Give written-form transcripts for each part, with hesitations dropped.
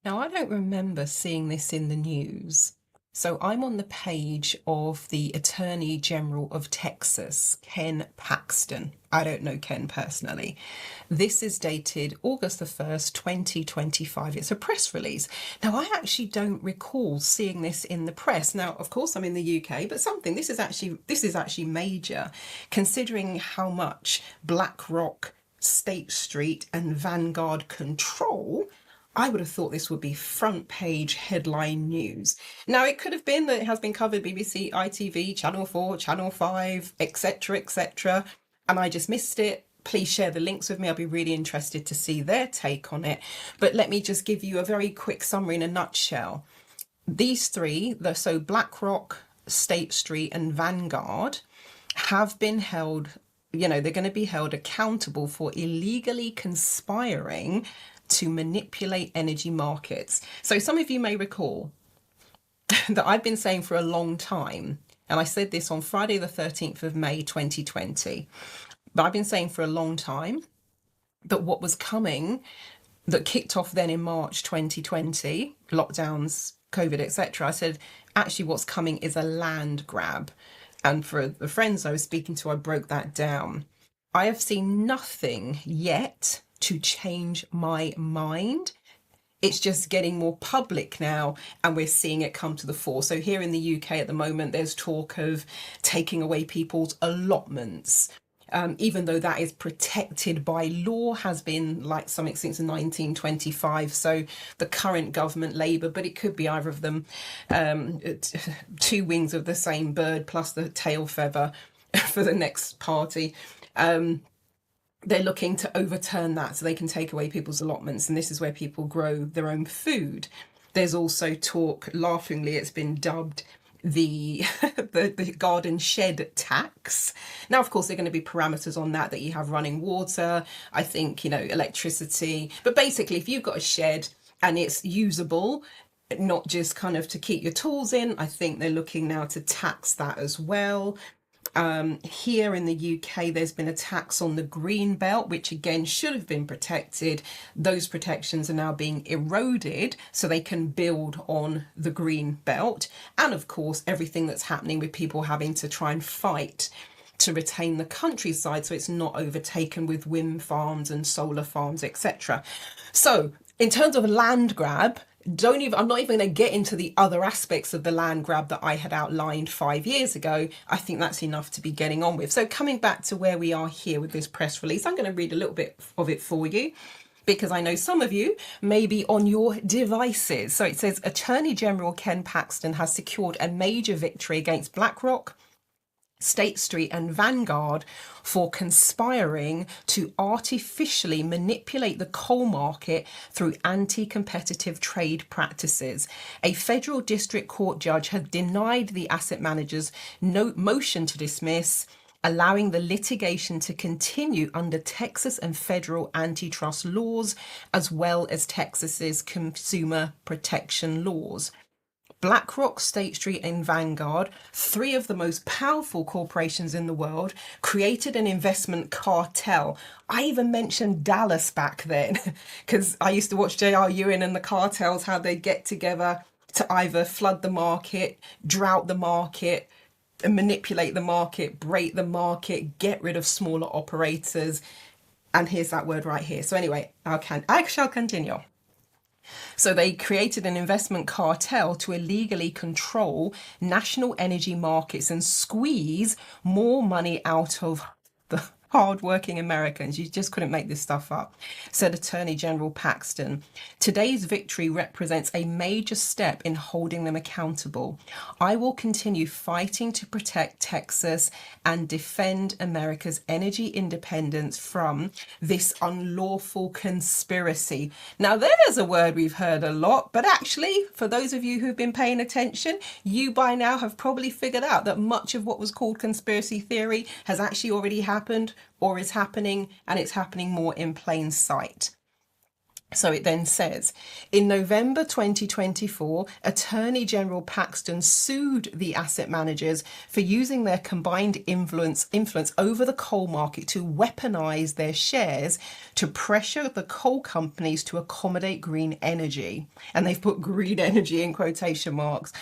Now, I don't remember seeing this in the news. So I'm on the page of the Attorney General of Texas, Ken Paxton. I don't know Ken personally. This is dated August the 1st, 2025. It's a press release. Now, I actually don't recall seeing this in the press. Now, of course, I'm in the UK, but this is actually major, considering how much Blackrock, State Street, and Vanguard control. I would have thought this would be front page headline news. Now, it could have been that it has been covered BBC, ITV, Channel 4, Channel 5, etc., etc., and I just missed it. Please share the links with me. I'll be really interested to see their take on it. But let me just give you a very quick summary in a nutshell. These three, so BlackRock, State Street, and Vanguard, have been held, they're going to be held accountable for illegally conspiring to manipulate energy markets. So some of you may recall that I've been saying for a long time, and I said this on Friday the 13th of May 2020, but I've been saying for a long time that what was coming, that kicked off then in March 2020, lockdowns, COVID, etc. I said, actually what's coming is a land grab. And for the friends I was speaking to, I broke that down. I have seen nothing yet to change my mind. It's just getting more public now, and we're seeing it come to the fore. So here in the UK at the moment, there's talk of taking away people's allotments. Even though that is protected by law, has been like something since 1925. So the current government, Labour, but it could be either of them, two wings of the same bird plus the tail feather for the next party. They're looking to overturn that so they can take away people's allotments, and this is where people grow their own food. There's also talk, laughingly, it's been dubbed the the garden shed tax. Now, of course, there are going to be parameters on that you have running water, I think, electricity. But basically, if you've got a shed and it's usable, not just kind of to keep your tools in, I think they're looking now to tax that as well. Here in the UK, there's been a tax on the green belt, which again should have been protected. Those protections are now being eroded so they can build on the green belt. And of course, everything that's happening with people having to try and fight to retain the countryside so it's not overtaken with wind farms and solar farms, etc. So in terms of a land grab, I'm not even going to get into the other aspects of the land grab that I had outlined 5 years ago. I think that's enough to be getting on with. So coming back to where we are here with this press release, I'm going to read a little bit of it for you, because I know some of you may be on your devices. So it says, Attorney General Ken Paxton has secured a major victory against BlackRock, State Street, and Vanguard for conspiring to artificially manipulate the coal market through anti-competitive trade practices. A federal district court judge had denied the asset manager's motion to dismiss, allowing the litigation to continue under Texas and federal antitrust laws, as well as Texas's consumer protection laws. BlackRock, State Street, and Vanguard, three of the most powerful corporations in the world, created an investment cartel. I even mentioned Dallas back then, because I used to watch J.R. Ewing and the cartels, how they get together to either flood the market, drought the market, manipulate the market, break the market, get rid of smaller operators. And here's that word right here. So anyway, I shall continue. So they created an investment cartel to illegally control national energy markets and squeeze more money out of the hard-working Americans. You just couldn't make this stuff up, said Attorney General Paxton. Today's victory represents a major step in holding them accountable. I will continue fighting to protect Texas and defend America's energy independence from this unlawful conspiracy. Now, there's a word we've heard a lot, but actually, for those of you who've been paying attention, you by now have probably figured out that much of what was called conspiracy theory has actually already happened or is happening, and it's happening more in plain sight. So it then says, in November 2024, Attorney General Paxton sued the asset managers for using their combined influence over the coal market to weaponize their shares to pressure the coal companies to accommodate green energy. And they've put green energy in quotation marks,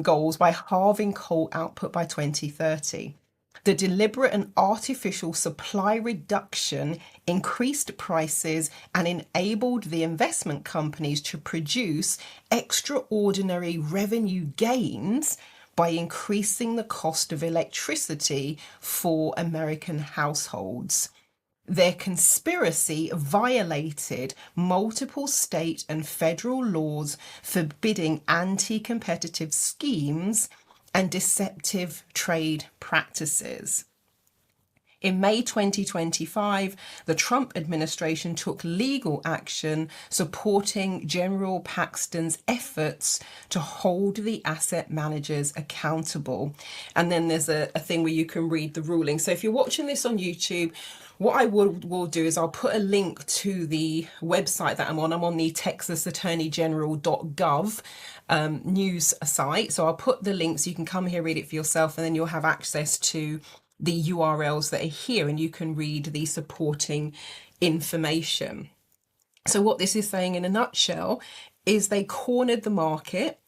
goals by halving coal output by 2030. The deliberate and artificial supply reduction increased prices and enabled the investment companies to produce extraordinary revenue gains by increasing the cost of electricity for American households. Their conspiracy violated multiple state and federal laws forbidding anti-competitive schemes and deceptive trade practices. In May 2025, the Trump administration took legal action supporting General Paxton's efforts to hold the asset managers accountable. And then there's a thing where you can read the ruling. So if you're watching this on YouTube, what I will do is I'll put a link to the website that I'm on. I'm on the texasattorneygeneral.gov news site. So I'll put the links. You can come here, read it for yourself, and then you'll have access to the URLs that are here and you can read the supporting information. So what this is saying in a nutshell is they cornered the market.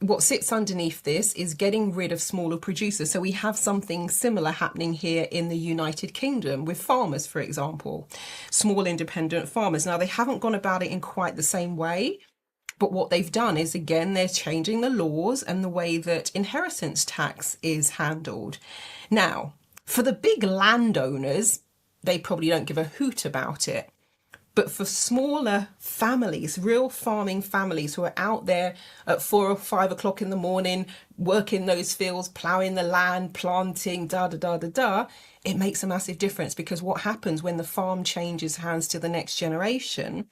What sits underneath this is getting rid of smaller producers. So we have something similar happening here in the United Kingdom with farmers, for example, small independent farmers. Now, they haven't gone about it in quite the same way, but what they've done is, again, they're changing the laws and the way that inheritance tax is handled. Now, for the big landowners, they probably don't give a hoot about it. But for smaller families, real farming families who are out there at 4 or 5 o'clock in the morning, working those fields, ploughing the land, planting, it makes a massive difference, because what happens when the farm changes hands to the next generation,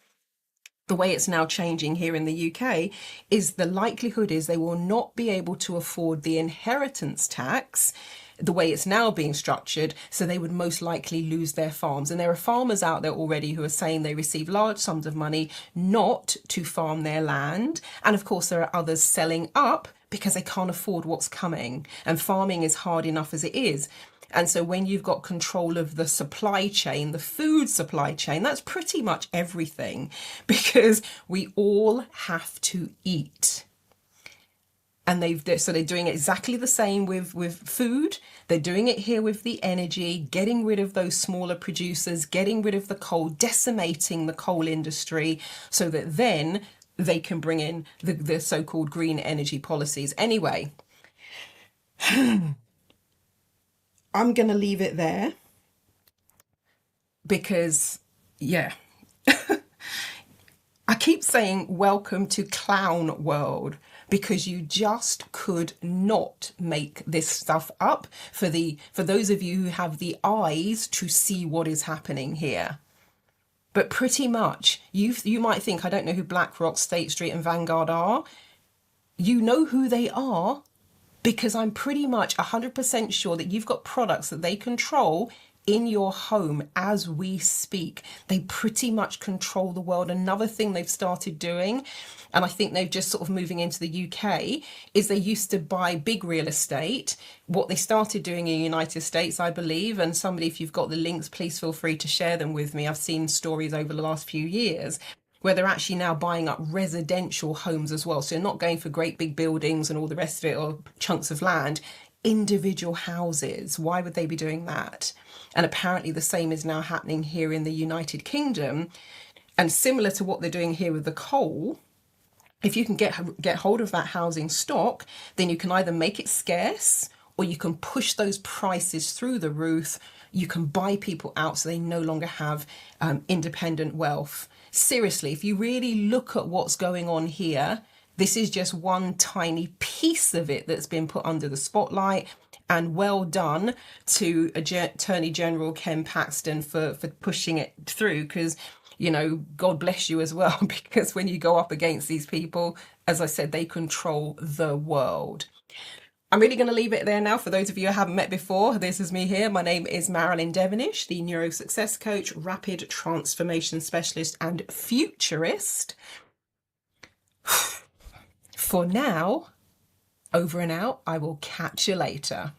the way it's now changing here in the UK, is the likelihood is they will not be able to afford the inheritance tax the way it's now being structured, so they would most likely lose their farms. And there are farmers out there already who are saying they receive large sums of money not to farm their land. And of course, there are others selling up because they can't afford what's coming. And farming is hard enough as it is. And so when you've got control of the supply chain, the food supply chain, that's pretty much everything, because we all have to eat. And they're doing exactly the same with food. They're doing it here with the energy, getting rid of those smaller producers, getting rid of the coal, decimating the coal industry, so that then they can bring in the so-called green energy policies. Anyway, I'm going to leave it there because, yeah, I keep saying welcome to clown world, because you just could not make this stuff up for those of you who have the eyes to see what is happening here. But pretty much, you might think, I don't know who Blackrock, State Street and Vanguard are. You know who they are, because I'm pretty much 100% sure that you've got products that they control in your home as we speak. They pretty much control the world. Another thing they've started doing, and I think they've just sort of moving into the UK, is they used to buy big real estate. What they started doing in the United States, I believe, and somebody, if you've got the links, please feel free to share them with me. I've seen stories over the last few years where they're actually now buying up residential homes as well. So you're not going for great big buildings and all the rest of it, or chunks of land, individual houses. Why would they be doing that? And apparently the same is now happening here in the United Kingdom. And similar to what they're doing here with the coal, if you can get hold of that housing stock, then you can either make it scarce, or you can push those prices through the roof. You can buy people out so they no longer have independent wealth. Seriously, if you really look at what's going on here, this is just one tiny piece of it that's been put under the spotlight. And well done to Attorney General Ken Paxton for pushing it through, because, you know, God bless you as well, because when you go up against these people, as I said, they control the world. I'm really going to leave it there now. For those of you I haven't met before, this is me here. My name is Marilyn Devonish, the NeuroSuccess coach, rapid transformation specialist, and futurist. For now, over and out. I will catch you later.